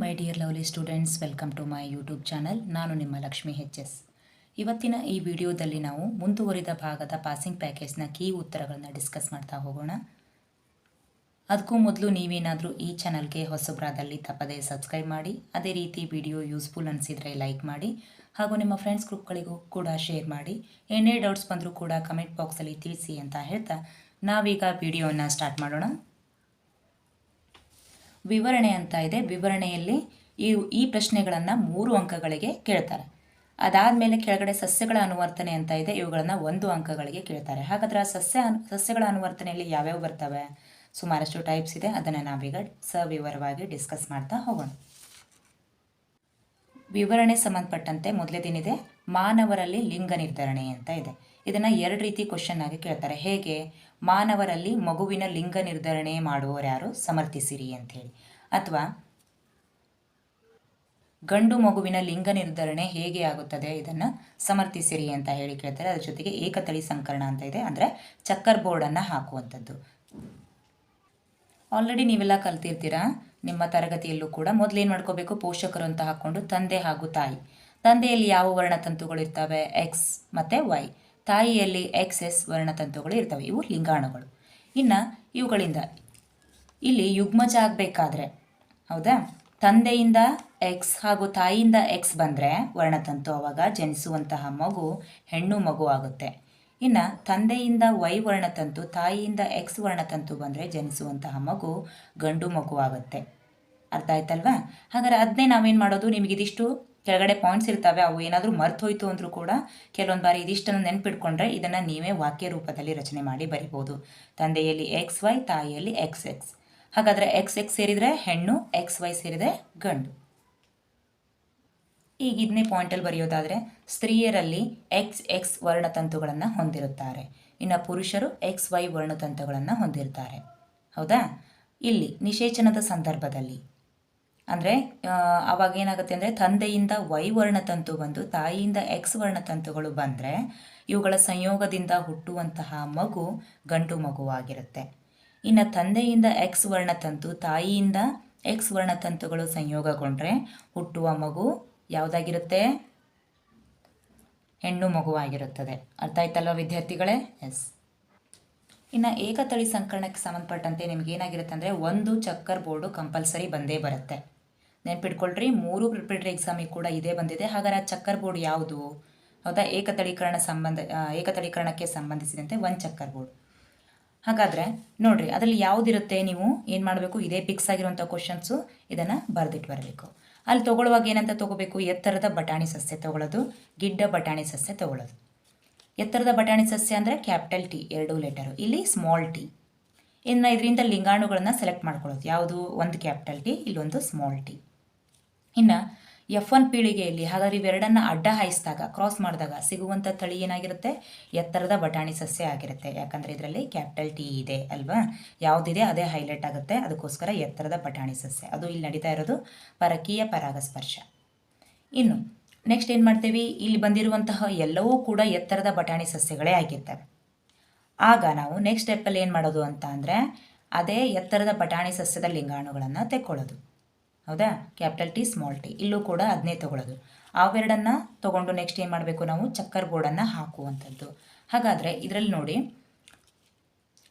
My dear lovely students, welcome to my YouTube channel. ನಾನು ನಿಮ್ಮ ಲಕ್ಷ್ಮಿ ಎಚ್.ಎಸ್. ಇವತ್ತಿನ ಈ ವಿಡಿಯೋದಲ್ಲಿ ನಾವು ಮುಂದುವರಿದ ಭಾಗದ ಪಾಸಿಂಗ್ ಪ್ಯಾಕೇಜ್ನ ಕೀ ಉತ್ತರಗಳನ್ನು ಡಿಸ್ಕಸ್ ಮಾಡ್ತಾ ಹೋಗೋಣ. ಅದಕ್ಕೂ ಮೊದಲು ನೀವೇನಾದರೂ ಈ ಚಾನಲ್ಗೆ ಹೊಸಬರಾದಲ್ಲಿ ತಪ್ಪದೇ ಸಬ್ಸ್ಕ್ರೈಬ್ ಮಾಡಿ, ಅದೇ ರೀತಿ ವಿಡಿಯೋ ಯೂಸ್ಫುಲ್ ಅನಿಸಿದರೆ ಲೈಕ್ ಮಾಡಿ, ಹಾಗೂ ನಿಮ್ಮ ಫ್ರೆಂಡ್ಸ್ ಗ್ರೂಪ್ಗಳಿಗೂ ಕೂಡ ಶೇರ್ ಮಾಡಿ. ಏನೇ ಡೌಟ್ಸ್ ಬಂದರೂ ಕೂಡ ಕಮೆಂಟ್ ಬಾಕ್ಸಲ್ಲಿ ತಿಳಿಸಿ ಅಂತ ಹೇಳ್ತಾ ನಾವೀಗ ವಿಡಿಯೋನ ಸ್ಟಾರ್ಟ್ ಮಾಡೋಣ. ವಿವರಣೆ ಅಂತ ಇದೆ. ವಿವರಣೆಯಲ್ಲಿ ಈ ಪ್ರಶ್ನೆಗಳನ್ನು 3 ಅಂಕಗಳಿಗೆ ಕೇಳ್ತಾರೆ. ಅದಾದಮೇಲೆ ಕೆಳಗಡೆ ಸಸ್ಯಗಳ ಅನುವರ್ತನೆ ಅಂತ ಇದೆ. ಇವುಗಳನ್ನು 1 ಅಂಕಗಳಿಗೆ ಕೇಳ್ತಾರೆ. ಹಾಗಾದರೆ ಸಸ್ಯಗಳ ಅನುವರ್ತನೆಯಲ್ಲಿ ಯಾವ್ಯಾವ ಬರ್ತವೆ? ಸುಮಾರಷ್ಟು ಟೈಪ್ಸ್ ಇದೆ. ಅದನ್ನು ನಾವೀಗ ಸವಿವರವಾಗಿ ಡಿಸ್ಕಸ್ ಮಾಡ್ತಾ ಹೋಗೋಣ. ವಿವರಣೆ ಸಂಬಂಧಪಟ್ಟಂತೆ ಮೊದಲೇದೇನಿದೆ, ಮಾನವರಲ್ಲಿ ಲಿಂಗ ನಿರ್ಧರಣೆ ಅಂತ ಇದೆ. ಇದನ್ನು 2 ರೀತಿ ಕ್ವಶನ್ ಆಗಿ ಕೇಳ್ತಾರೆ. ಹೇಗೆ? ಮಾನವರಲ್ಲಿ ಮಗುವಿನ ಲಿಂಗ ನಿರ್ಧರಣೆ ಮಾಡುವವರು ಯಾರು? ಸಮರ್ಥಿಸಿರಿ ಅಂಥೇಳಿ. ಅಥವಾ ಗಂಡು ಮಗುವಿನ ಲಿಂಗ ನಿರ್ಧರಣೆ ಹೇಗೆ ಆಗುತ್ತದೆ, ಇದನ್ನು ಸಮರ್ಥಿಸಿರಿ ಅಂತ ಹೇಳಿ ಕೇಳ್ತಾರೆ. ಅದ್ರ ಜೊತೆಗೆ ಏಕತಳಿ ಸಂಕರಣ ಅಂತ ಇದೆ, ಅಂದರೆ ಚಕ್ಕರ್ ಬೋರ್ಡನ್ನು ಹಾಕುವಂಥದ್ದು. ಆಲ್ರೆಡಿ ನೀವೆಲ್ಲ ಕಲ್ತಿರ್ತೀರಾ ನಿಮ್ಮ ತರಗತಿಯಲ್ಲೂ ಕೂಡ. ಮೊದಲೇನು ಮಾಡ್ಕೋಬೇಕು, ಪೋಷಕರು ಅಂತ ಹಾಕ್ಕೊಂಡು ತಂದೆ ಹಾಗೂ ತಾಯಿ. ತಂದೆಯಲ್ಲಿ ಯಾವ ವರ್ಣತಂತುಗಳು ಇರ್ತವೆ? ಎಕ್ಸ್ ಮತ್ತು ವೈ. ತಾಯಿಯಲ್ಲಿ XS ವರ್ಣತಂತುಗಳು ಇರ್ತವೆ. ಇವು ಲಿಂಗಾಣುಗಳು. ಇನ್ನು ಇವುಗಳಿಂದ ಇಲ್ಲಿ ಯುಗ್ಮಜ ಆಗಬೇಕಾದ್ರೆ, ಹೌದಾ, ತಂದೆಯಿಂದ X ಹಾಗೂ ತಾಯಿಯಿಂದ X ಬಂದರೆ ವರ್ಣತಂತು, ಆವಾಗ ಜನಿಸುವಂತಹ ಮಗು ಹೆಣ್ಣು ಮಗು ಆಗುತ್ತೆ. ಇನ್ನು ತಂದೆಯಿಂದ Y ವರ್ಣತಂತು, ತಾಯಿಯಿಂದ X ವರ್ಣತಂತು ಬಂದರೆ ಜನಿಸುವಂತಹ ಮಗು ಗಂಡು ಮಗು ಆಗುತ್ತೆ. ಅರ್ಥ ಆಯ್ತಲ್ವಾ? ಹಾಗಾದರೆ ಅದನ್ನೇ ನಾವೇನು ಮಾಡೋದು, ನಿಮಗಿದಿಷ್ಟು ಕೆಳಗಡೆ ಪಾಯಿಂಟ್ಸ್ ಇರ್ತವೆ. ಅವು ಏನಾದರೂ ಮರ್ತೋಯ್ತು ಅಂದರೂ ಕೂಡ ಕೆಲವೊಂದು ಬಾರಿ ಇದಿಷ್ಟನ್ನು ನೆನ್ಪಿಟ್ಕೊಂಡ್ರೆ ಇದನ್ನು ನೀವೇ ವಾಕ್ಯ ರೂಪದಲ್ಲಿ ರಚನೆ ಮಾಡಿ ಬರಿಬೋದು. ತಂದೆಯಲ್ಲಿ XY, ತಾಯಿಯಲ್ಲಿ XX. ಹಾಗಾದರೆ XX ಸೇರಿದರೆ ಹೆಣ್ಣು, XY ಸೇರಿದರೆ ಗಂಡು. ಈಗ ಇದನ್ನೇ ಪಾಯಿಂಟಲ್ಲಿ ಬರೆಯೋದಾದರೆ, ಸ್ತ್ರೀಯರಲ್ಲಿ XX ವರ್ಣತಂತುಗಳನ್ನು ಹೊಂದಿರುತ್ತಾರೆ. ಇನ್ನು ಪುರುಷರು XY ವರ್ಣತಂತುಗಳನ್ನು ಹೊಂದಿರ್ತಾರೆ. ಹೌದಾ? ಇಲ್ಲಿ ನಿಷೇಚನದ ಸಂದರ್ಭದಲ್ಲಿ ಅಂದರೆ ಆವಾಗ ಏನಾಗುತ್ತೆ ಅಂದರೆ, ತಂದೆಯಿಂದ Y ವರ್ಣತಂತು ಬಂದು ತಾಯಿಯಿಂದ X ವರ್ಣತಂತುಗಳು ಬಂದರೆ ಇವುಗಳ ಸಂಯೋಗದಿಂದ ಹುಟ್ಟುವಂತಹ ಮಗು ಗಂಡು ಮಗುವಾಗಿರುತ್ತೆ. ಇನ್ನು ತಂದೆಯಿಂದ X ವರ್ಣತಂತು, ತಾಯಿಯಿಂದ X ವರ್ಣತಂತುಗಳು ಸಂಯೋಗಗೊಂಡ್ರೆ ಹುಟ್ಟುವ ಮಗು ಯಾವುದಾಗಿರುತ್ತೆ? ಹೆಣ್ಣು ಮಗುವಾಗಿರುತ್ತದೆ. ಅರ್ಥ ಆಯ್ತಲ್ವ ವಿದ್ಯಾರ್ಥಿಗಳೇ? ಎಸ್. ಇನ್ನು ಏಕತಳಿ ಸಂಕರಣಕ್ಕೆ ಸಂಬಂಧಪಟ್ಟಂತೆ ನಿಮಗೇನಾಗಿರುತ್ತೆ ಅಂದರೆ, 1 ಚಕ್ಕರ್ ಬೋರ್ಡು ಕಂಪಲ್ಸರಿ ಬಂದೇ ಬರುತ್ತೆ. ನೆನ್ಪಿಟ್ಕೊಳ್ರಿ, 3 ಪ್ರಿಪರೇಟರಿ ಎಕ್ಸಾಮಿಗೆ ಕೂಡ ಇದೇ ಬಂದಿದೆ. ಹಾಗಾದರೆ ಆ ಚಕ್ಕರ್ ಬೋರ್ಡ್ ಯಾವುದು? ಹೌದಾ, ಏಕತಳೀಕರಣಕ್ಕೆ ಸಂಬಂಧಿಸಿದಂತೆ 1 ಚಕ್ಕರ್ ಬೋರ್ಡ್. ಹಾಗಾದರೆ ನೋಡಿರಿ, ಅದರಲ್ಲಿ ಯಾವುದಿರುತ್ತೆ, ನೀವು ಏನು ಮಾಡಬೇಕು, ಇದೇ ಫಿಕ್ಸ್ ಆಗಿರುವಂಥ ಕ್ವಶನ್ಸು, ಇದನ್ನು ಬರೆದಿಟ್ಟು ಬರಬೇಕು. ಅಲ್ಲಿ ತೊಗೊಳ್ಳುವಾಗ ಏನಂತ ತೊಗೋಬೇಕು, ಎತ್ತರದ ಬಟಾಣಿ ಸಸ್ಯ ತೊಗೊಳ್ಳೋದು, ಗಿಡ್ಡ ಬಟಾಣಿ ಸಸ್ಯ ತೊಗೊಳ್ಳೋದು. ಎತ್ತರದ ಬಟಾಣಿ ಸಸ್ಯ ಅಂದರೆ ಕ್ಯಾಪಿಟಲ್ T 2 ಲೆಟರು, ಇಲ್ಲಿ ಸ್ಮಾಲ್ t. ಇನ್ನು ಇದರಿಂದ ಲಿಂಗಾಣುಗಳನ್ನು ಸೆಲೆಕ್ಟ್ ಮಾಡ್ಕೊಳ್ಳೋದು. ಯಾವುದು? ಒಂದು ಕ್ಯಾಪಿಟಲ್ T, ಇಲ್ಲೊಂದು ಸ್ಮಾಲ್ t. ಇನ್ನು F1 ಪೀಳಿಗೆಯಲ್ಲಿ, ಹಾಗಾದರೆ ಇವೆರಡನ್ನು ಅಡ್ಡ ಹಾಯಿಸಿದಾಗ, ಕ್ರಾಸ್ ಮಾಡಿದಾಗ ಸಿಗುವಂಥ ತಳಿ ಏನಾಗಿರುತ್ತೆ? ಎತ್ತರದ ಬಟಾಣಿ ಸಸ್ಯ ಆಗಿರುತ್ತೆ. ಯಾಕಂದರೆ ಇದರಲ್ಲಿ ಕ್ಯಾಪಿಟಲ್ T ಇದೆ ಅಲ್ವಾ? ಯಾವುದಿದೆ ಅದೇ ಹೈಲೈಟ್ ಆಗುತ್ತೆ. ಅದಕ್ಕೋಸ್ಕರ ಎತ್ತರದ ಬಟಾಣಿ ಸಸ್ಯ. ಅದು ಇಲ್ಲಿ ನಡೀತಾ ಇರೋದು ಪರಕೀಯ ಪರಾಗಸ್ಪರ್ಶ. ಇನ್ನು ನೆಕ್ಸ್ಟ್ ಏನು ಮಾಡ್ತೀವಿ, ಇಲ್ಲಿ ಬಂದಿರುವಂತಹ ಎಲ್ಲವೂ ಕೂಡ ಎತ್ತರದ ಬಟಾಣಿ ಸಸ್ಯಗಳೇ ಆಗಿರ್ತವೆ. ಆಗ ನಾವು ನೆಕ್ಸ್ಟ್ ಸ್ಟೆಪ್ಪಲ್ಲಿ ಏನು ಮಾಡೋದು ಅಂತ ಅಂದರೆ, ಅದೇ ಎತ್ತರದ ಬಟಾಣಿ ಸಸ್ಯದ ಲಿಂಗಾಣುಗಳನ್ನು ತೆಕ್ಕೊಳ್ಳೋದು. ಹೌದಾ? ಕ್ಯಾಪಿಟಲ್ T ಸ್ಮಾಲ್ t, ಇಲ್ಲೂ ಕೂಡ ಅದನ್ನೇ ತೊಗೊಳ್ಳೋದು. ಅವೆರಡನ್ನು ತೊಗೊಂಡು ನೆಕ್ಸ್ಟ್ ಏನು ಮಾಡಬೇಕು, ನಾವು ಚಕ್ಕರ್ ಬೋರ್ಡನ್ನು ಹಾಕುವಂಥದ್ದು. ಹಾಗಾದರೆ ಇದರಲ್ಲಿ ನೋಡಿ,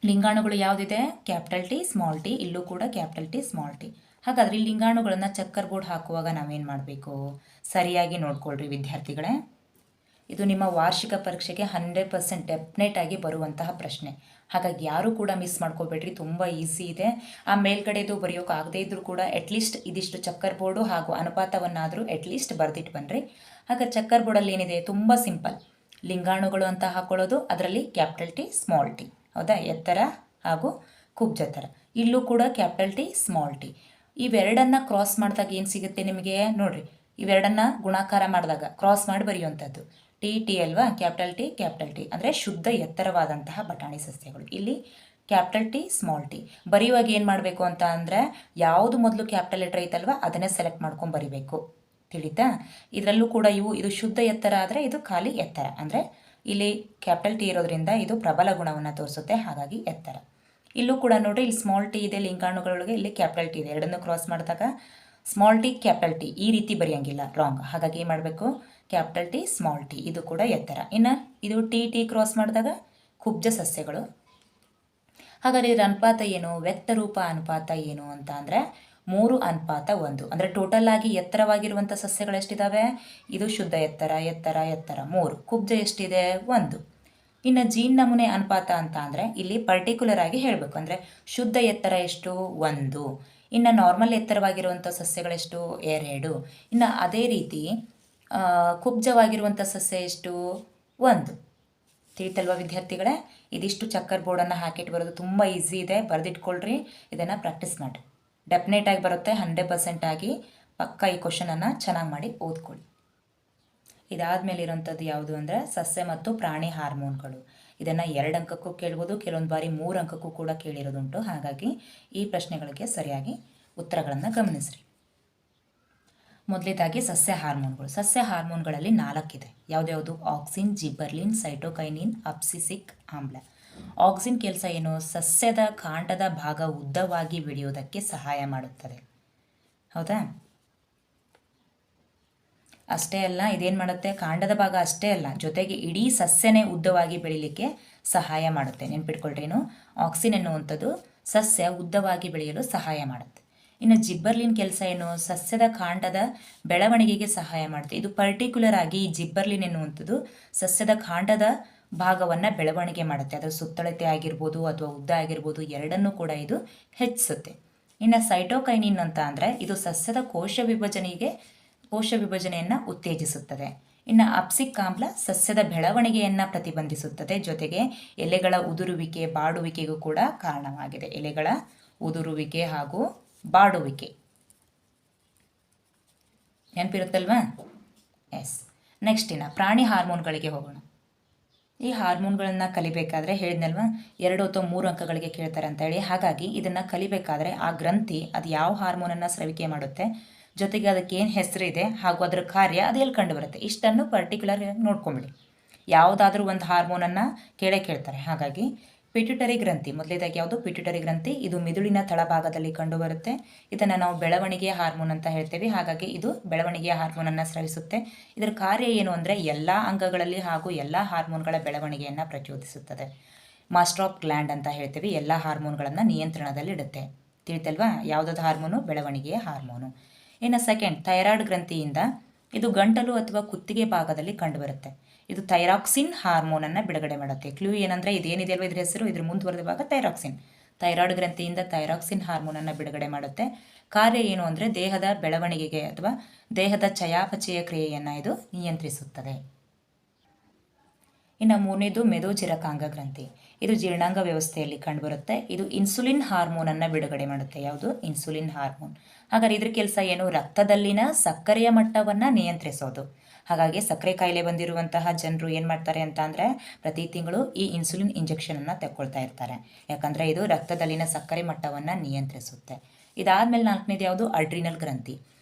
ಲಿಂಗಾಣುಗಳು ಯಾವುದಿದೆ? ಕ್ಯಾಪಿಟಲ್ T ಸ್ಮಾಲ್ t, ಇಲ್ಲೂ ಕೂಡ ಕ್ಯಾಪಿಟಲ್ T ಸ್ಮಾಲ್ t. ಹಾಗಾದರೆ ಈ ಲಿಂಗಾಣುಗಳನ್ನು ಚಕ್ಕರ್ ಬೋರ್ಡ್ ಹಾಕುವಾಗ ನಾವೇನು ಮಾಡಬೇಕು? ಸರಿಯಾಗಿ ನೋಡ್ಕೊಳ್ರಿ ವಿದ್ಯಾರ್ಥಿಗಳೇ. ಇದು ನಿಮ್ಮ ವಾರ್ಷಿಕ ಪರೀಕ್ಷೆಗೆ 100% ಡೆಫಿನೆಟ್ ಆಗಿ ಬರುವಂತಹ ಪ್ರಶ್ನೆ. ಹಾಗಾಗಿ ಯಾರೂ ಕೂಡ ಮಿಸ್ ಮಾಡ್ಕೋಬೇಡ್ರಿ, ತುಂಬ ಈಸಿ ಇದೆ. ಆ ಮೇಲ್ಗಡೆದು ಬರೆಯೋಕ್ಕಾಗದೇ ಇದ್ದರೂ ಕೂಡ ಅಟ್ಲೀಸ್ಟ್ ಇದಿಷ್ಟು ಚಕ್ಕರ್ ಬೋರ್ಡು ಹಾಗೂ ಅನುಪಾತವನ್ನಾದರೂ ಅಟ್ಲೀಸ್ಟ್ ಬರೆದಿಟ್ಟು ಬನ್ನಿರಿ. ಹಾಗೆ ಚಕ್ಕರ್ ಬೋರ್ಡಲ್ಲಿ ಏನಿದೆ, ತುಂಬ ಸಿಂಪಲ್. ಲಿಂಗಾಣುಗಳು ಅಂತ ಹಾಕ್ಕೊಳ್ಳೋದು, ಅದರಲ್ಲಿ ಕ್ಯಾಪಿಟಲ್ T ಸ್ಮಾಲ್ t. ಹೌದಾ? ಎತ್ತರ ಹಾಗೂ ಕುಬ್ಜತರ. ಇಲ್ಲೂ ಕೂಡ ಕ್ಯಾಪಿಟಲ್ T ಸ್ಮಾಲ್ t. ಇವೆರಡನ್ನು ಕ್ರಾಸ್ ಮಾಡಿದಾಗ ಏನು ಸಿಗುತ್ತೆ ನಿಮಗೆ ನೋಡಿರಿ. ಇವೆರಡನ್ನು ಗುಣಾಕಾರ ಮಾಡಿದಾಗ ಕ್ರಾಸ್ ಮಾಡಿ ಬರೆಯುವಂಥದ್ದು T ಅಲ್ವಾ? ಕ್ಯಾಪಿಟಲ್ T ಅಂದರೆ ಶುದ್ಧ ಎತ್ತರವಾದಂತಹ ಬಟಾಣಿ ಸಸ್ಯಗಳು. ಇಲ್ಲಿ ಕ್ಯಾಪಿಟಲ್ T ಸ್ಮಾಲ್ t. ಬರೆಯುವಾಗ ಏನು ಮಾಡಬೇಕು ಅಂತ ಅಂದರೆ, ಯಾವುದು ಮೊದಲು ಕ್ಯಾಪಿಟಲ್ ಲೆಟರ್ ಐತಲ್ವ ಅದನ್ನೇ ಸೆಲೆಕ್ಟ್ ಮಾಡ್ಕೊಂಡು ಬರಿಬೇಕು. ತಿಳಿತಾ? ಇದರಲ್ಲೂ ಕೂಡ ಇದು ಶುದ್ಧ ಎತ್ತರ ಆದರೆ ಇದು ಖಾಲಿ ಎತ್ತರ. ಅಂದರೆ ಇಲ್ಲಿ ಕ್ಯಾಪಿಟಲ್ T ಇರೋದ್ರಿಂದ ಇದು ಪ್ರಬಲ ಗುಣವನ್ನು ತೋರಿಸುತ್ತೆ, ಹಾಗಾಗಿ ಎತ್ತರ. ಇಲ್ಲೂ ಕೂಡ ನೋಡಿರಿ, ಇಲ್ಲಿ ಸ್ಮಾಲ್ t ಇದೆ ಲಿಂಗಾಣುಗಳೊಳಗೆ, ಇಲ್ಲಿ ಕ್ಯಾಪಿಟಲ್ T ಇದೆ. ಎರಡನ್ನು ಕ್ರಾಸ್ ಮಾಡಿದಾಗ ಸ್ಮಾಲ್ ಟಿ ಕ್ಯಾಪಿಟಲ್ ಟಿ ಈ ರೀತಿ ಬರೆಯೋಂಗಿಲ್ಲ, ರಾಂಗ್. ಹಾಗಾಗಿ ಏನು ಮಾಡಬೇಕು, ಕ್ಯಾಪಿಟಲ್ ಟಿ ಸ್ಮಾಲ್ ಟಿ, ಇದು ಕೂಡ ಎತ್ತರ. ಇನ್ನು ಇದು ಟಿ ಕ್ರಾಸ್ ಮಾಡಿದಾಗ ಕುಬ್ಜ ಸಸ್ಯಗಳು. ಹಾಗಾದರೆ ಇದರ ಅನುಪಾತ ಏನು, ವ್ಯಕ್ತರೂಪ ಅನುಪಾತ ಏನು ಅಂತ ಅಂದರೆ 3:1. ಅಂದರೆ ಟೋಟಲ್ ಆಗಿ ಎತ್ತರವಾಗಿರುವಂಥ ಸಸ್ಯಗಳು ಎಷ್ಟಿದ್ದಾವೆ, ಇದು ಶುದ್ಧ ಎತ್ತರ 3, ಕುಬ್ಜ ಎಷ್ಟಿದೆ 1. ಇನ್ನು ಜೀನ್ ನಮೂನೆ ಅನುಪಾತ ಅಂತ ಅಂದರೆ ಇಲ್ಲಿ ಪರ್ಟಿಕ್ಯುಲರ್ ಆಗಿ ಹೇಳಬೇಕು, ಅಂದರೆ ಶುದ್ಧ ಎತ್ತರ ಎಷ್ಟು 1, ಇನ್ನು ನಾರ್ಮಲ್ ಎತ್ತರವಾಗಿರುವಂಥ ಸಸ್ಯಗಳೆಷ್ಟು 2. ಇನ್ನು ಅದೇ ರೀತಿ ಕುಬ್ಜವಾಗಿರುವಂಥ ಸಸ್ಯ ಎಷ್ಟು 1. ತಿಳಿತಲ್ವ ವಿದ್ಯಾರ್ಥಿಗಳೇ? ಇದಿಷ್ಟು ಚಕ್ಕರ್ ಬೋರ್ಡನ್ನು ಹಾಕಿಟ್ಟು ಬರೋದು ತುಂಬ ಈಸಿ ಇದೆ, ಬರೆದಿಟ್ಕೊಳ್ರಿ, ಇದನ್ನು ಪ್ರಾಕ್ಟೀಸ್ ಮಾಡಿ. ಡೆಫಿನೆಟ್ ಆಗಿ ಬರುತ್ತೆ, 100% ಆಗಿ ಪಕ್ಕ ಈ ಕ್ವಶನನ್ನು ಚೆನ್ನಾಗಿ ಮಾಡಿ ಓದ್ಕೊಳ್ಳಿ. ಇದಾದಮೇಲೆ ಇರೋಂಥದ್ದು ಯಾವುದು ಅಂದರೆ ಸಸ್ಯ ಮತ್ತು ಪ್ರಾಣಿ ಹಾರ್ಮೋನ್ಗಳು. ಇದನ್ನು 2 ಅಂಕಕ್ಕೂ ಕೇಳ್ಬೋದು, ಕೆಲವೊಂದು ಬಾರಿ 3 ಅಂಕಕ್ಕೂ ಕೂಡ ಕೇಳಿರೋದುಂಟು. ಹಾಗಾಗಿ ಈ ಪ್ರಶ್ನೆಗಳಿಗೆ ಸರಿಯಾಗಿ ಉತ್ತರಗಳನ್ನು ಗಮನಿಸ್ರಿ. ಮೊದಲೇದಾಗಿ ಸಸ್ಯ ಹಾರ್ಮೋನ್ಗಳು. ಸಸ್ಯ ಹಾರ್ಮೋನ್ಗಳಲ್ಲಿ 4 ಇದೆ. ಯಾವುದ್ಯಾವುದು? ಆಕ್ಸಿನ್, ಜಿಬರ್ಲಿನ್, ಸೈಟೋಕೈನಿನ್, ಅಬ್ಸಿಸಿಕ್ ಆಮ್ಲ. ಆಕ್ಸಿನ್ ಕೆಲಸ ಏನು? ಸಸ್ಯದ ಕಾಂಡದ ಭಾಗ ಉದ್ದವಾಗಿ ಬೆಳೆಯುವುದಕ್ಕೆ ಸಹಾಯ ಮಾಡುತ್ತದೆ. ಹೌದಾ? ಅಷ್ಟೇ ಅಲ್ಲ, ಇದೇನು ಮಾಡುತ್ತೆ, ಕಾಂಡದ ಭಾಗ ಅಷ್ಟೇ ಅಲ್ಲ, ಜೊತೆಗೆ ಇಡೀ ಸಸ್ಯನೇ ಉದ್ದವಾಗಿ ಬೆಳೀಲಿಕ್ಕೆ ಸಹಾಯ ಮಾಡುತ್ತೆ. ನೆನ್ಪಿಟ್ಕೊಳ್ರೇನು? ಆಕ್ಸಿನ್ ಎನ್ನುವಂಥದ್ದು ಸಸ್ಯ ಉದ್ದವಾಗಿ ಬೆಳೆಯಲು ಸಹಾಯ ಮಾಡುತ್ತೆ. ಇನ್ನು ಜಿಬ್ಬರ್ಲಿನ್ ಕೆಲಸ ಏನು? ಸಸ್ಯದ ಕಾಂಡದ ಬೆಳವಣಿಗೆಗೆ ಸಹಾಯ ಮಾಡುತ್ತೆ. ಇದು ಪರ್ಟಿಕ್ಯುಲರ್ ಆಗಿ ಈ ಜಿಬ್ಬರ್ಲಿನ್ ಎನ್ನುವಂಥದ್ದು ಸಸ್ಯದ ಕಾಂಡದ ಭಾಗವನ್ನು ಬೆಳವಣಿಗೆ ಮಾಡುತ್ತೆ. ಅದರ ಸುತ್ತಳತೆ ಆಗಿರ್ಬೋದು ಅಥವಾ ಉದ್ದ ಆಗಿರ್ಬೋದು, ಎರಡನ್ನೂ ಕೂಡ ಇದು ಹೆಚ್ಚಿಸುತ್ತೆ. ಇನ್ನು ಸೈಟೋಕೈನಿನ್ ಅಂತ ಅಂದರೆ ಇದು ಸಸ್ಯದ ಕೋಶ ವಿಭಜನೆಯನ್ನು ಉತ್ತೇಜಿಸುತ್ತದೆ. ಇನ್ನು ಅಬ್ಸಿಕ್ ಆಮ್ಲ ಸಸ್ಯದ ಬೆಳವಣಿಗೆಯನ್ನು ಪ್ರತಿಬಂಧಿಸುತ್ತದೆ, ಜೊತೆಗೆ ಎಲೆಗಳ ಉದುರುವಿಕೆ ಬಾಡುವಿಕೆಗೂ ಕೂಡ ಕಾರಣವಾಗಿದೆ. ಎಲೆಗಳ ಉದುರುವಿಕೆ ಹಾಗೂ ಬಾಡುವಿಕೆ ನೆನಪಿರುತ್ತಲ್ವಾ? ಎಸ್. ನೆಕ್ಸ್ಟ್ ಇನ್ನು ಪ್ರಾಣಿ ಹಾರ್ಮೋನ್ಗಳಿಗೆ ಹೋಗೋಣ. ಈ ಹಾರ್ಮೋನ್ಗಳನ್ನು ಕಲಿಬೇಕಾದ್ರೆ ಹೇಳಿದ್ನಲ್ವ 2 ಅಥವಾ 3 ಅಂಕಗಳಿಗೆ ಕೇಳ್ತಾರೆ ಅಂತ ಹೇಳಿ. ಹಾಗಾಗಿ ಇದನ್ನು ಕಲಿಬೇಕಾದ್ರೆ ಆ ಗ್ರಂಥಿ ಅದು ಯಾವ ಹಾರ್ಮೋನನ್ನು ಸ್ರವಿಕೆ ಮಾಡುತ್ತೆ, ಜೊತೆಗೆ ಅದಕ್ಕೆ ಏನು ಹೆಸರಿದೆ ಹಾಗೂ ಅದರ ಕಾರ್ಯ ಅದು ಎಲ್ಲಿ ಕಂಡು ಬರುತ್ತೆ, ಇಷ್ಟನ್ನು ಪರ್ಟಿಕ್ಯುಲರ್ ನೋಡ್ಕೊಂಬಿಡಿ. ಯಾವುದಾದ್ರೂ ಒಂದು ಹಾರ್ಮೋನನ್ನು ಕೇಳ್ತಾರೆ. ಹಾಗಾಗಿ ಪಿಟ್ಯುಟರಿ ಗ್ರಂಥಿ ಮೊದಲೇದಾಗಿ ಯಾವುದು? ಪಿಟ್ಯುಟರಿ ಗ್ರಂಥಿ. ಇದು ಮಿದುಳಿನ ತಳಭಾಗದಲ್ಲಿ ಕಂಡುಬರುತ್ತೆ. ಇದನ್ನು ನಾವು ಬೆಳವಣಿಗೆಯ ಹಾರ್ಮೋನ್ ಅಂತ ಹೇಳ್ತೇವೆ. ಹಾಗಾಗಿ ಇದು ಬೆಳವಣಿಗೆಯ ಹಾರ್ಮೋನನ್ನು ಸ್ರವಿಸುತ್ತೆ. ಇದರ ಕಾರ್ಯ ಏನು ಅಂದರೆ ಎಲ್ಲ ಅಂಗಗಳಲ್ಲಿ ಹಾಗೂ ಎಲ್ಲ ಹಾರ್ಮೋನ್ಗಳ ಬೆಳವಣಿಗೆಯನ್ನು ಪ್ರಚೋದಿಸುತ್ತದೆ. ಮಾಸ್ಟರ್ ಆಫ್ ಗ್ಲ್ಯಾಂಡ್ ಅಂತ ಹೇಳ್ತೇವೆ. ಎಲ್ಲ ಹಾರ್ಮೋನ್ಗಳನ್ನು ನಿಯಂತ್ರಣದಲ್ಲಿಡುತ್ತೆ. ತಿಳಿತಲ್ವಾ? ಯಾವುದಾದ್ರು ಹಾರ್ಮೋನು? ಬೆಳವಣಿಗೆಯ ಹಾರ್ಮೋನು. ಇನ್ನು ಸೆಕೆಂಡ್ ಥೈರಾಯ್ಡ್ ಗ್ರಂಥಿಯಿಂದ ಇದು ಗಂಟಲು ಅಥವಾ ಕುತ್ತಿಗೆ ಭಾಗದಲ್ಲಿ ಕಂಡುಬರುತ್ತೆ. ಇದು ಥೈರಾಕ್ಸಿನ್ ಹಾರ್ಮೋನನ್ನು ಬಿಡುಗಡೆ ಮಾಡುತ್ತೆ. ಕ್ಲೂ ಏನಂದರೆ ಇದೇನಿದೆ ಅಲ್ವ ಇದ್ರ ಹೆಸರು, ಇದ್ರ ಮುಂದುವರೆದ ಭಾಗ ಥೈರಾಕ್ಸಿನ್. ಥೈರಾಯ್ಡ್ ಗ್ರಂಥಿಯಿಂದ ಥೈರಾಕ್ಸಿನ್ ಹಾರ್ಮೋನನ್ನು ಬಿಡುಗಡೆ ಮಾಡುತ್ತೆ. ಕಾರ್ಯ ಏನು ಅಂದರೆ ದೇಹದ ಬೆಳವಣಿಗೆಗೆ ಅಥವಾ ದೇಹದ ಚಯಾಪಚಯ ಕ್ರಿಯೆಯನ್ನು ಇದು ನಿಯಂತ್ರಿಸುತ್ತದೆ. ಇನ್ನು 3ನೇದು ಮೆದೋಜಿರಕಾಂಗ ಗ್ರಂಥಿ. ಇದು ಜೀರ್ಣಾಂಗ ವ್ಯವಸ್ಥೆಯಲ್ಲಿ ಕಂಡುಬರುತ್ತೆ. ಇದು ಇನ್ಸುಲಿನ್ ಹಾರ್ಮೋನನ್ನು ಬಿಡುಗಡೆ ಮಾಡುತ್ತೆ. ಯಾವುದು? Insulin hormone. ಹಾಗಾದರೆ ಇದ್ರ ಕೆಲಸ ಏನು? ರಕ್ತದಲ್ಲಿನ ಸಕ್ಕರೆಯ ಮಟ್ಟವನ್ನು ನಿಯಂತ್ರಿಸೋದು. ಹಾಗಾಗಿ ಸಕ್ಕರೆ ಕಾಯಿಲೆ ಬಂದಿರುವಂತಹ ಜನರು ಏನು ಮಾಡ್ತಾರೆ ಅಂತ ಅಂದರೆ ಪ್ರತಿ ತಿಂಗಳು ಈ ಇನ್ಸುಲಿನ್ ಇಂಜೆಕ್ಷನನ್ನು ತೆಕ್ಕೊಳ್ತಾ ಇರ್ತಾರೆ. ಯಾಕಂದರೆ ಇದು ರಕ್ತದಲ್ಲಿನ ಸಕ್ಕರೆ ಮಟ್ಟವನ್ನು ನಿಯಂತ್ರಿಸುತ್ತೆ. ಇದಾದಮೇಲೆ 4ನೇದು ಯಾವುದು? ಅಡ್ರಿನಲ್ ಗ್ರಂಥಿ.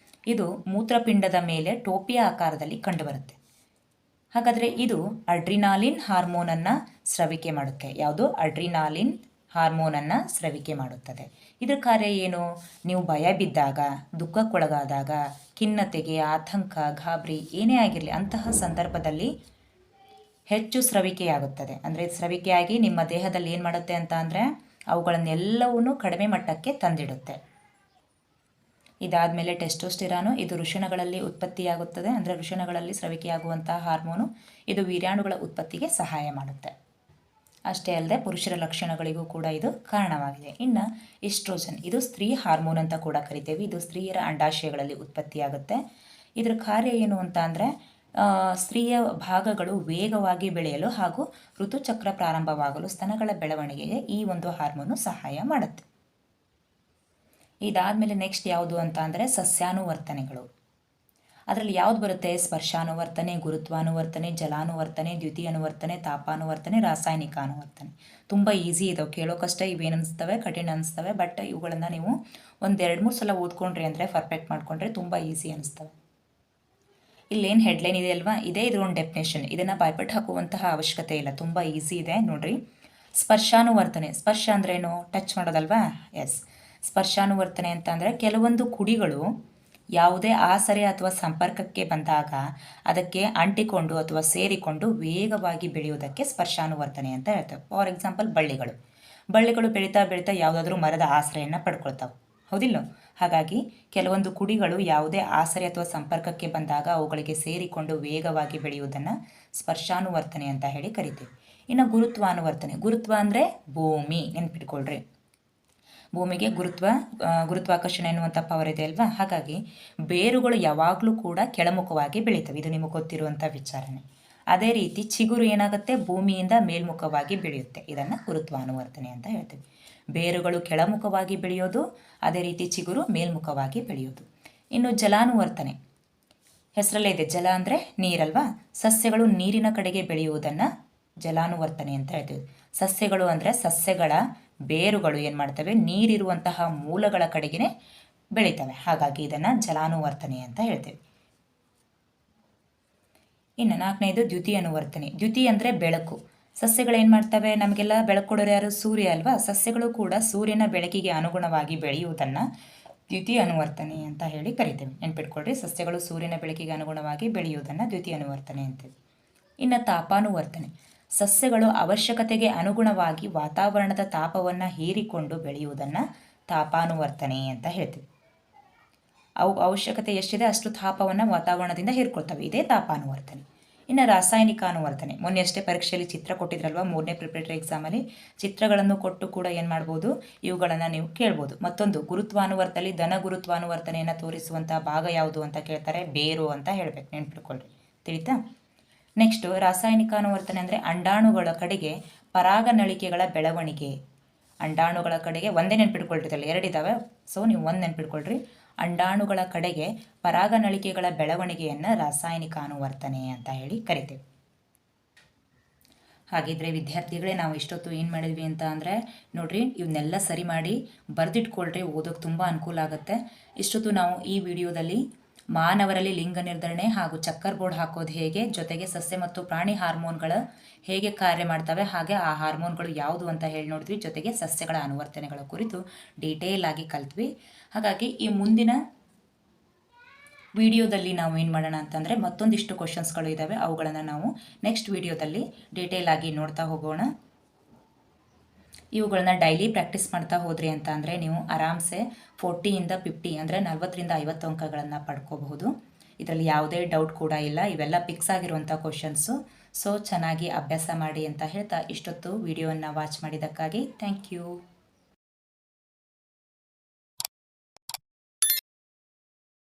ಇದು ಮೂತ್ರಪಿಂಡದ ಮೇಲೆ ಟೋಪಿಯ ಆಕಾರದಲ್ಲಿ ಕಂಡುಬರುತ್ತೆ. ಹಾಗಾದರೆ ಇದು ಅಡ್ರಿನಾಲಿನ್ ಹಾರ್ಮೋನನ್ನು ಸ್ರವಿಕೆ ಮಾಡುತ್ತೆ. ಯಾವುದು? ಅಡ್ರಿನಾಲಿನ್ ಹಾರ್ಮೋನನ್ನು ಸ್ರವಿಕೆ ಮಾಡುತ್ತದೆ. ಇದರ ಕಾರ್ಯ ಏನು? ನೀವು ಭಯ ಬಿದ್ದಾಗ, ದುಃಖಕ್ಕೊಳಗಾದಾಗ, ಖಿನ್ನತೆಗೆ, ಆತಂಕ, ಗಾಬರಿ ಏನೇ ಆಗಿರಲಿ ಅಂತಹ ಸಂದರ್ಭದಲ್ಲಿ ಹೆಚ್ಚು ಸ್ರವಿಕೆಯಾಗುತ್ತದೆ. ಅಂದರೆ ಸ್ರವಿಕೆಯಾಗಿ ನಿಮ್ಮ ದೇಹದಲ್ಲಿ ಏನು ಮಾಡುತ್ತೆ ಅಂತ ಅಂದರೆ ಅವುಗಳನ್ನೆಲ್ಲವನ್ನೂ ಕಡಿಮೆ ಮಟ್ಟಕ್ಕೆ ತಂದಿಡುತ್ತೆ. ಇದಾದಮೇಲೆ ಟೆಸ್ಟೋಸ್ಟಿರಾನು. ಇದು ವೃಷಣಗಳಲ್ಲಿ ಉತ್ಪತ್ತಿಯಾಗುತ್ತದೆ. ಅಂದರೆ ವೃಷಣಗಳಲ್ಲಿ ಸ್ರವಿಕೆಯಾಗುವಂತಹ ಹಾರ್ಮೋನು. ಇದು ವೀರ್ಯಾಣುಗಳ ಉತ್ಪತ್ತಿಗೆ ಸಹಾಯ ಮಾಡುತ್ತೆ. ಅಷ್ಟೇ ಅಲ್ಲದೆ ಪುರುಷರ ಲಕ್ಷಣಗಳಿಗೂ ಕೂಡ ಇದು ಕಾರಣವಾಗಿದೆ. ಇನ್ನು ಈಸ್ಟ್ರೋಜನ್. ಇದು ಸ್ತ್ರೀ ಹಾರ್ಮೋನ್ ಅಂತ ಕೂಡ ಕರಿತೇವೆ. ಇದು ಸ್ತ್ರೀಯರ ಅಂಡಾಶಯಗಳಲ್ಲಿ ಉತ್ಪತ್ತಿಯಾಗುತ್ತೆ. ಇದರ ಕಾರ್ಯ ಏನು ಅಂತ ಅಂದರೆ ಸ್ತ್ರೀಯ ಭಾಗಗಳು ವೇಗವಾಗಿ ಬೆಳೆಯಲು ಹಾಗೂ ಋತುಚಕ್ರ ಪ್ರಾರಂಭವಾಗಲು ಸ್ತನಗಳ ಬೆಳವಣಿಗೆಗೆ ಈ ಒಂದು ಹಾರ್ಮೋನು ಸಹಾಯ ಮಾಡುತ್ತೆ. ಇದಾದಮೇಲೆ ನೆಕ್ಸ್ಟ್ ಯಾವುದು ಅಂತ ಅಂದರೆ ಸಸ್ಯಾನುವರ್ತನೆಗಳು. ಅದರಲ್ಲಿ ಯಾವುದು ಬರುತ್ತೆ? ಸ್ಪರ್ಶಾನುವರ್ತನೆ, ಗುರುತ್ವಾನುವರ್ತನೆ, ಜಲಾನುವರ್ತನೆ, ದ್ಯುತಿಯನುವರ್ತನೆ, ತಾಪಾನುವರ್ತನೆ, ರಾಸಾಯನಿಕ ಅನುವರ್ತನೆ. ತುಂಬ ಈಸಿ ಇದಾವೆ, ಕೇಳೋಕಷ್ಟೇ ಇವೇನು ಅನಿಸ್ತವೆ, ಕಠಿಣ ಅನಿಸ್ತವೆ. ಬಟ್ ಇವುಗಳನ್ನು ನೀವು 1-2-3 ಸಲ ಓದ್ಕೊಂಡ್ರಿ ಅಂದರೆ ಪರ್ಫೆಕ್ಟ್ ಮಾಡಿಕೊಂಡ್ರೆ ತುಂಬ ಈಸಿ ಅನಿಸ್ತವೆ. ಇಲ್ಲೇನು ಹೆಡ್ಲೈನ್ ಇದೆ ಅಲ್ವಾ, ಇದೇ ಇದ್ರ ಒಂದು ಡೆಫಿನೇಷನ್. ಇದನ್ನು ಬಾಯ್ಪಟ್ಟು ಹಾಕುವಂತಹ ಅವಶ್ಯಕತೆ ಇಲ್ಲ, ತುಂಬ ಈಸಿ ಇದೆ ನೋಡ್ರಿ. ಸ್ಪರ್ಶಾನುವರ್ತನೆ. ಸ್ಪರ್ಶ ಅಂದ್ರೇನು? ಟಚ್ ಮಾಡೋದಲ್ವಾ? ಎಸ್. ಸ್ಪರ್ಶಾನುವರ್ತನೆ ಅಂತ ಅಂದರೆ ಕೆಲವೊಂದು ಕುಡಿಗಳು ಯಾವುದೇ ಆಸರೆ ಅಥವಾ ಸಂಪರ್ಕಕ್ಕೆ ಬಂದಾಗ ಅದಕ್ಕೆ ಅಂಟಿಕೊಂಡು ಅಥವಾ ಸೇರಿಕೊಂಡು ವೇಗವಾಗಿ ಬೆಳೆಯುವುದಕ್ಕೆ ಸ್ಪರ್ಶಾನುವರ್ತನೆ ಅಂತ ಹೇಳ್ತೇವೆ. ಫಾರ್ ಎಕ್ಸಾಂಪಲ್ ಬಳ್ಳಿಗಳು ಬೆಳೀತಾ ಬೆಳೀತಾ ಯಾವುದಾದ್ರೂ ಮರದ ಆಸರೆಯನ್ನು ಪಡ್ಕೊಳ್ತಾವೆ, ಹೌದಿಲ್ಲ? ಹಾಗಾಗಿ ಕೆಲವೊಂದು ಕುಡಿಗಳು ಯಾವುದೇ ಆಸರೆ ಅಥವಾ ಸಂಪರ್ಕಕ್ಕೆ ಬಂದಾಗ ಅವುಗಳಿಗೆ ಸೇರಿಕೊಂಡು ವೇಗವಾಗಿ ಬೆಳೆಯುವುದನ್ನು ಸ್ಪರ್ಶಾನುವರ್ತನೆ ಅಂತ ಹೇಳಿ ಕರಿತೀವಿ. ಇನ್ನು ಗುರುತ್ವ ಅಂದರೆ ಭೂಮಿ, ನೆನ್ಪಿಟ್ಕೊಳ್ರಿ. ಭೂಮಿಗೆ ಗುರುತ್ವಾಕರ್ಷಣೆ ಎನ್ನುವಂಥ ಪವರ್ ಇದೆ ಅಲ್ವಾ? ಹಾಗಾಗಿ ಬೇರುಗಳು ಯಾವಾಗಲೂ ಕೂಡ ಕೆಳಮುಖವಾಗಿ ಬೆಳೀತವೆ, ಇದು ನಿಮಗೆ ಗೊತ್ತಿರುವಂಥ ವಿಚಾರನೆ. ಅದೇ ರೀತಿ ಚಿಗುರು ಏನಾಗುತ್ತೆ, ಭೂಮಿಯಿಂದ ಮೇಲ್ಮುಖವಾಗಿ ಬೆಳೆಯುತ್ತೆ. ಇದನ್ನು ಗುರುತ್ವಾನುವರ್ತನೆ ಅಂತ ಹೇಳ್ತೀವಿ. ಬೇರುಗಳು ಕೆಳಮುಖವಾಗಿ ಬೆಳೆಯೋದು, ಅದೇ ರೀತಿ ಚಿಗುರು ಮೇಲ್ಮುಖವಾಗಿ ಬೆಳೆಯೋದು. ಇನ್ನು ಜಲಾನುವರ್ತನೆ, ಹೆಸರಲ್ಲೇ ಇದೆ, ಜಲ ಅಂದರೆ ನೀರಲ್ವಾ? ಸಸ್ಯಗಳು ನೀರಿನ ಕಡೆಗೆ ಬೆಳೆಯುವುದನ್ನು ಜಲಾನುವರ್ತನೆ ಅಂತ ಹೇಳ್ತೀವಿ. ಸಸ್ಯಗಳು ಅಂದರೆ ಸಸ್ಯಗಳ ಬೇರುಗಳು ಏನು ಮಾಡ್ತವೆ, ನೀರಿರುವಂತಹ ಮೂಲಗಳ ಕಡೆಗೆ ಬೆಳೀತವೆ. ಹಾಗಾಗಿ ಇದನ್ನು ಜಲಾನುವರ್ತನೆ ಅಂತ ಹೇಳ್ತೇವೆ. ಇನ್ನು 4ನೇದು ದ್ಯುತಿ ಅನುವರ್ತನೆ. ದ್ಯುತಿ ಅಂದರೆ ಬೆಳಕು. ಸಸ್ಯಗಳು ಏನು ಮಾಡ್ತವೆ, ನಮಗೆಲ್ಲ ಬೆಳಕು ಕೊಡೋರು ಯಾರು? ಸೂರ್ಯ ಅಲ್ವಾ? ಸಸ್ಯಗಳು ಕೂಡ ಸೂರ್ಯನ ಬೆಳಕಿಗೆ ಅನುಗುಣವಾಗಿ ಬೆಳೆಯುವುದನ್ನು ದ್ಯುತಿ ಅನುವರ್ತನೆ ಅಂತ ಹೇಳಿ ಕರಿತೇವೆ. ನೆನ್ಪಿಟ್ಕೊಳ್ರಿ, ಸಸ್ಯಗಳು ಸೂರ್ಯನ ಬೆಳಕಿಗೆ ಅನುಗುಣವಾಗಿ ಬೆಳೆಯುವುದನ್ನು ದ್ಯುತಿ ಅನುವರ್ತನೆ ಅಂತೀವಿ. ಇನ್ನು ತಾಪಾನುವರ್ತನೆ, ಸಸ್ಯಗಳು ಅವಶ್ಯಕತೆಗೆ ಅನುಗುಣವಾಗಿ ವಾತಾವರಣದ ತಾಪವನ್ನು ಹೀರಿಕೊಂಡು ಬೆಳೆಯುವುದನ್ನು ತಾಪಾನುವರ್ತನೆ ಅಂತ ಹೇಳ್ತೀವಿ. ಅವು ಅವಶ್ಯಕತೆ ಎಷ್ಟಿದೆ ಅಷ್ಟು ತಾಪವನ್ನು ವಾತಾವರಣದಿಂದ ಹೀರ್ಕೊಳ್ತವೆ, ಇದೇ ತಾಪಾನುವರ್ತನೆ. ಇನ್ನು ರಾಸಾಯನಿಕ ಅನುವರ್ತನೆ, ಮೊನ್ನೆ ಅಷ್ಟೇ ಪರೀಕ್ಷೆಯಲ್ಲಿ ಚಿತ್ರ ಕೊಟ್ಟಿದ್ರಲ್ವ, 3ನೇ ಪ್ರಿಪರೇಟರಿ ಎಕ್ಸಾಮಲ್ಲಿ ಚಿತ್ರಗಳನ್ನು ಕೊಟ್ಟು ಕೂಡ ಏನು ಮಾಡ್ಬೋದು, ಇವುಗಳನ್ನು ನೀವು ಕೇಳ್ಬೋದು. ಮತ್ತೊಂದು ಗುರುತ್ವಾನುವರ್ತನೆಯಲ್ಲಿ ಧನ ಗುರುತ್ವಾನುವರ್ತನೆಯನ್ನು ತೋರಿಸುವಂಥ ಭಾಗ ಯಾವುದು ಅಂತ ಕೇಳ್ತಾರೆ, ಬೇರು ಅಂತ ಹೇಳಬೇಕು, ನೆನ್ಪಿಟ್ಕೊಳ್ರಿ. ತಿಳಿತಾ? ನೆಕ್ಸ್ಟು ರಾಸಾಯನಿಕ ಅನುವರ್ತನೆ ಅಂದರೆ ಅಂಡಾಣುಗಳ ಕಡೆಗೆ ಪರಾಗನಳಿಕೆಗಳ ಬೆಳವಣಿಗೆ. ಅಂಡಾಣುಗಳ ಕಡೆಗೆ ಒಂದೇ ನೆನ್ಪಿಟ್ಕೊಳ್ರಿ, ಎರಡಿದ್ದಾವೆ, ಸೊ ನೀವು ಒಂದು ನೆನ್ಪಿಟ್ಕೊಳ್ರಿ. ಅಂಡಾಣುಗಳ ಕಡೆಗೆ ಪರಾಗನಳಿಕೆಗಳ ಬೆಳವಣಿಗೆಯನ್ನು ರಾಸಾಯನಿಕ ಅನುವರ್ತನೆ ಅಂತ ಹೇಳಿ ಕರಿತೇವೆ. ಹಾಗಿದ್ರೆ ವಿದ್ಯಾರ್ಥಿಗಳೇ, ನಾವು ಇಷ್ಟೊತ್ತು ಏನು ಮಾಡಿದ್ವಿ ಅಂತ ಅಂದರೆ ನೋಡ್ರಿ, ಇವನ್ನೆಲ್ಲ ಸರಿ ಮಾಡಿ ಬರೆದಿಟ್ಕೊಳ್ರಿ, ಓದೋಕ್ಕೆ ತುಂಬ ಅನುಕೂಲ ಆಗುತ್ತೆ. ಇಷ್ಟೊತ್ತು ನಾವು ಈ ವಿಡಿಯೋದಲ್ಲಿ ಮಾನವರಲ್ಲಿ ಲಿಂಗ ನಿರ್ಧರಣೆ ಹಾಗೂ ಚಕ್ಕರ್ ಬೋರ್ಡ್ ಹಾಕೋದು ಹೇಗೆ, ಜೊತೆಗೆ ಸಸ್ಯ ಮತ್ತು ಪ್ರಾಣಿ ಹಾರ್ಮೋನ್ಗಳು ಹೇಗೆ ಕಾರ್ಯ ಮಾಡ್ತವೆ, ಹಾಗೆ ಆ ಹಾರ್ಮೋನ್ಗಳು ಯಾವುದು ಅಂತ ಹೇಳಿ ನೋಡಿದ್ವಿ. ಜೊತೆಗೆ ಸಸ್ಯಗಳ ಅನುವರ್ತನೆಗಳ ಕುರಿತು ಡೀಟೇಲ್ ಆಗಿ ಕಲ್ತ್ವಿ. ಹಾಗಾಗಿ ಈ ಮುಂದಿನ ವಿಡಿಯೋದಲ್ಲಿ ನಾವು ಏನು ಮಾಡೋಣ ಅಂತಂದರೆ ಮತ್ತೊಂದಿಷ್ಟು ಕ್ವಶನ್ಸ್ಗಳು ಇದ್ದಾವೆ, ಅವುಗಳನ್ನು ನಾವು ನೆಕ್ಸ್ಟ್ ವಿಡಿಯೋದಲ್ಲಿ ಡೀಟೇಲ್ ಆಗಿ ನೋಡ್ತಾ ಹೋಗೋಣ. ಇವುಗಳನ್ನ ಡೈಲಿ ಪ್ರಾಕ್ಟೀಸ್ ಮಾಡ್ತಾ ಹೋದ್ರಿ ಅಂತ ಅಂದರೆ ನೀವು ಆರಾಮ್ಸೆ 40ಇಂದ 50 ಅಂದರೆ 40ರಿಂದ 50 ಅಂಕಗಳನ್ನು ಪಡ್ಕೋಬಹುದು. ಇದರಲ್ಲಿ ಯಾವುದೇ ಡೌಟ್ ಕೂಡ ಇಲ್ಲ, ಇವೆಲ್ಲ ಫಿಕ್ಸ್ ಆಗಿರುವಂಥ ಕ್ವಶನ್ಸು. ಸೊ ಚೆನ್ನಾಗಿ ಅಭ್ಯಾಸ ಮಾಡಿ ಅಂತ ಹೇಳ್ತಾ ಇಷ್ಟೊತ್ತು ವಿಡಿಯೋವನ್ನು ವಾಚ್ ಮಾಡಿದ್ದಕ್ಕಾಗಿ ಥ್ಯಾಂಕ್ ಯು.